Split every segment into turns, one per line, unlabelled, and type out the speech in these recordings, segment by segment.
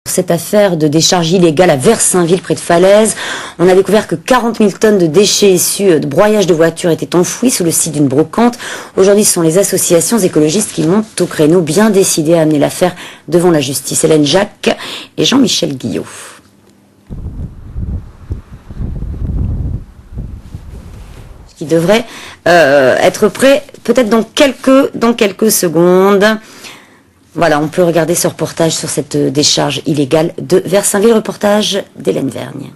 Cette affaire de décharge illégale à Versainville, près de Falaise, on a découvert que 40 000 tonnes de déchets issus de broyage de voitures étaient enfouis sous le site d'une brocante. Aujourd'hui, ce sont les associations écologistes qui montent au créneau, bien décidées à amener l'affaire devant la justice. Hélène Jacques et Jean-Michel Guillot. Ce qui devrait être prêt peut-être dans quelques secondes. Voilà, on peut regarder ce reportage sur cette décharge illégale de Versainville, reportage d'Hélène Vergne.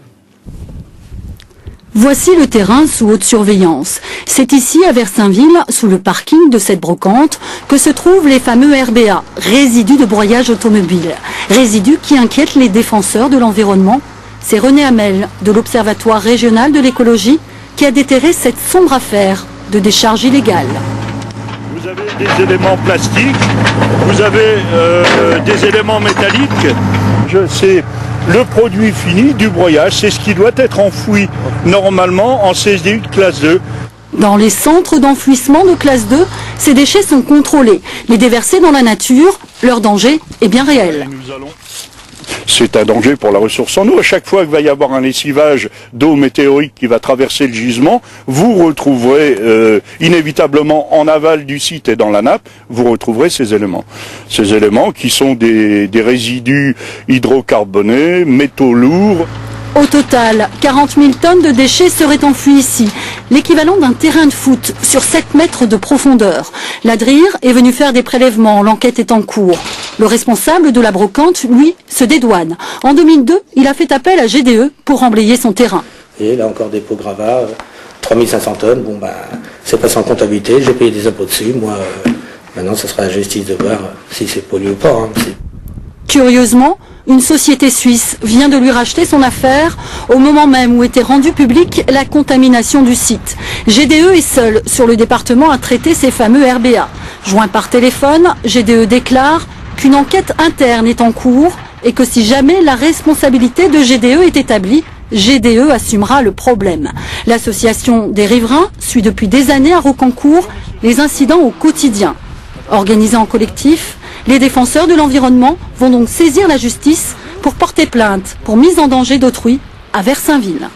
Voici le terrain sous haute surveillance. C'est ici, à Versainville, sous le parking de cette brocante, que se trouvent les fameux RBA, résidus de broyage automobile. Résidus qui inquiètent les défenseurs de l'environnement. C'est René Hamel, de l'Observatoire régional de l'écologie, qui a déterré cette sombre affaire de décharge illégale.
Vous avez des éléments plastiques, vous avez des éléments métalliques. C'est le produit fini du broyage, c'est ce qui doit être enfoui normalement en CSDU de classe 2.
Dans les centres d'enfouissement de classe 2, ces déchets sont contrôlés. Les déverser dans la nature, leur danger est bien réel.
C'est un danger pour la ressource en eau. À chaque fois qu'il va y avoir un lessivage d'eau météorique qui va traverser le gisement, vous retrouverez inévitablement en aval du site et dans la nappe, vous retrouverez ces éléments. Ces éléments qui sont des résidus hydrocarbonés, métaux lourds.
Au total, 40 000 tonnes de déchets seraient enfouis ici, l'équivalent d'un terrain de foot sur 7 mètres de profondeur. La DRIR est venue faire des prélèvements, l'enquête est en cours. Le responsable de la brocante, lui, se dédouane. En 2002, il a fait appel à GDE pour emblayer son terrain.
Et là encore des pots gravats, 3500 tonnes, bon bah c'est pas sans comptabilité, j'ai payé des impôts dessus, moi maintenant ce sera à la justice de voir si c'est pollué ou pas. Hein.
Curieusement, une société suisse vient de lui racheter son affaire au moment même où était rendue publique la contamination du site. GDE est seul sur le département à traiter ces fameux RBA. Joint par téléphone, GDE déclare qu'une enquête interne est en cours et que si jamais la responsabilité de GDE est établie, GDE assumera le problème. L'association des riverains suit depuis des années à Rocancourt les incidents au quotidien. Organisés en collectif, les défenseurs de l'environnement vont donc saisir la justice pour porter plainte pour mise en danger d'autrui à Versainville.